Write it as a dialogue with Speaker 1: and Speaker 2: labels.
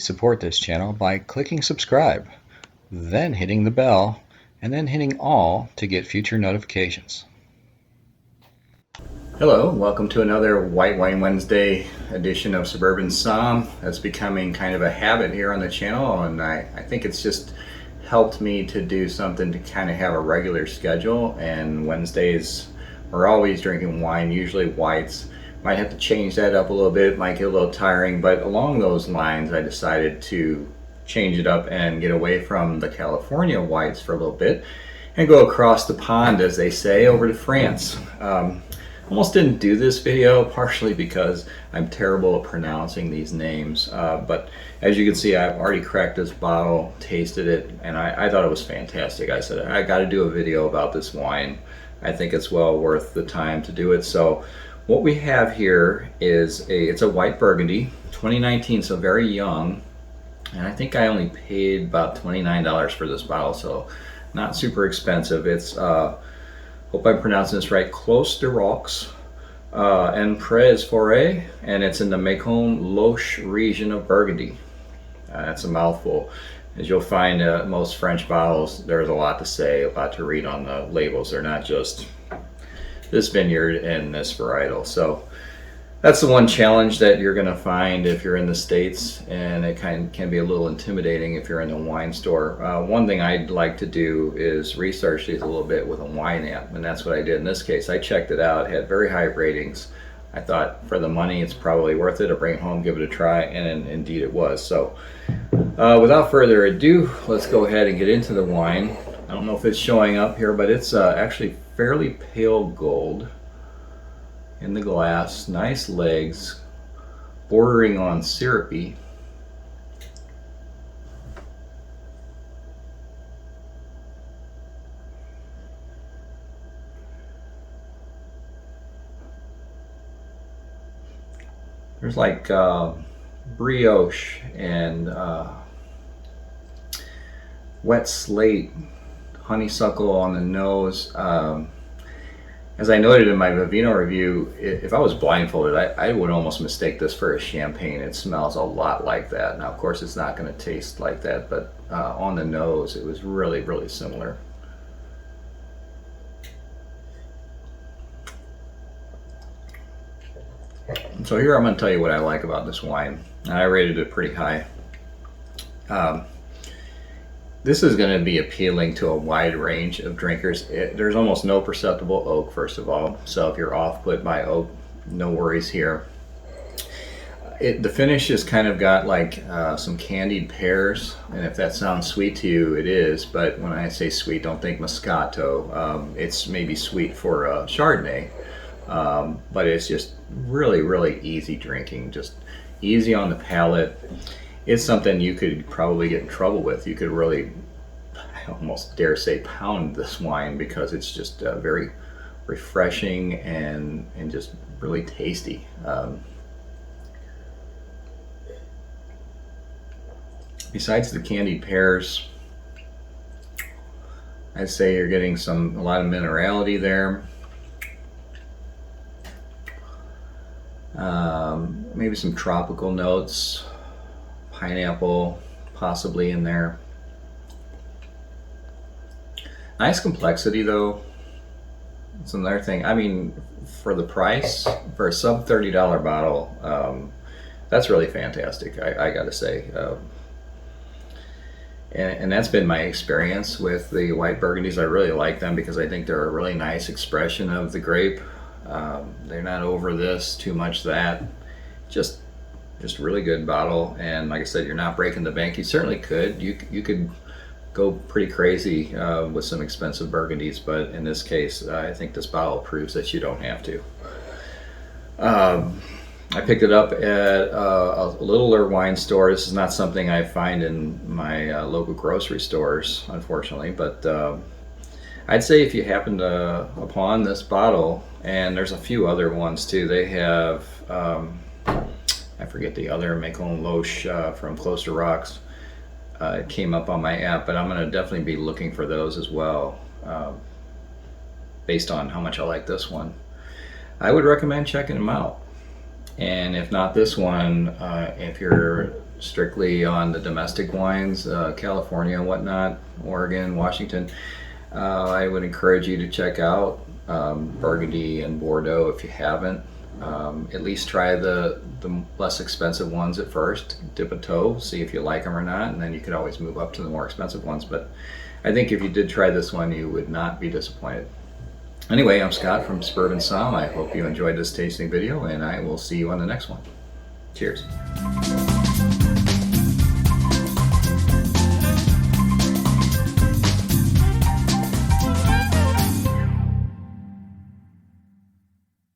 Speaker 1: Please support this channel by clicking subscribe, then hitting the bell, and then hitting all to get future notifications. Hello, welcome to another White Wine Wednesday edition of Suburban Somm. That's becoming kind of a habit here on the channel, and I think it's just helped me to do something to kind of have a regular schedule. And Wednesdays we're always drinking wine, usually whites. Might have to change that up a little bit, might get a little tiring, but along those lines I decided to change it up and get away from the California whites for a little bit and go across the pond, as they say, over to France. Almost didn't do this video, partially because I'm terrible at pronouncing these names, but as you can see, I've already cracked this bottle, tasted it, and I thought it was fantastic. I said, I got to do a video about this wine. I think it's well worth the time to do it. So what we have here is it's a white burgundy, 2019, so very young, and I think I only paid about $29 for this bottle, so not super expensive. It's hope I'm pronouncing this right, Clos de Rocs and Près Forêt, and it's in the Macon-Loche region of Burgundy. That's a mouthful. As you'll find, most French bottles, there's a lot to say, a lot to read on the labels. They're not just this vineyard and this varietal. So that's the one challenge that you're going to find if you're in the States, and it can be a little intimidating if you're in the wine store. One thing I'd like to do is research these a little bit with a wine app, and that's what I did in this case. I checked it out, it had very high ratings. I thought for the money it's probably worth it to bring it home, give it a try, and indeed it was. So without further ado, let's go ahead and get into the wine. I don't know if it's showing up here, but it's actually fairly pale gold in the glass, nice legs, bordering on syrupy. There's like brioche and wet slate, honeysuckle on the nose. As I noted in my Vivino review, if I was blindfolded, I would almost mistake this for a champagne. It smells a lot like that. Now, of course, it's not going to taste like that, but on the nose, it was really, really similar. So here I'm going to tell you what I like about this wine. I rated it pretty high. This is going to be appealing to a wide range of drinkers. There's almost no perceptible oak, first of all, so if you're off-put by oak, no worries here. The finish has kind of got like some candied pears, and if that sounds sweet to you, it is, but when I say sweet, don't think Moscato. It's maybe sweet for Chardonnay, but it's just really, really easy drinking, just easy on the palate. It's something you could probably get in trouble with. You could really, I almost dare say, pound this wine, because it's just very refreshing and just really tasty. Besides the candied pears, I'd say you're getting a lot of minerality there. Maybe some tropical notes, pineapple possibly in there. Nice complexity though. That's another thing. I mean, for the price, for a sub $30 bottle, that's really fantastic, I gotta say. And that's been my experience with the white burgundies. I really like them because I think they're a really nice expression of the grape. They're not over this, too much that. Just really good bottle, and like I said, you're not breaking the bank. You certainly could. You could go pretty crazy with some expensive burgundies, but in this case, I think this bottle proves that you don't have to. I picked it up at a littler wine store. This is not something I find in my local grocery stores, unfortunately, but I'd say if you happen upon this bottle, and there's a few other ones too. They have, I forget the other, Mâcon-Lochë from Clos de Rocs. It came up on my app, but I'm going to definitely be looking for those as well, based on how much I like this one. I would recommend checking them out. And if not this one, if you're strictly on the domestic wines, California and whatnot, Oregon, Washington, I would encourage you to check out Burgundy and Bordeaux if you haven't. At least try the less expensive ones at first. Dip a toe, see if you like them or not, and then you could always move up to the more expensive ones. But I think if you did try this one, you would not be disappointed. Anyway, I'm Scott from Suburban Somm. I hope you enjoyed this tasting video, and I will see you on the next one. Cheers.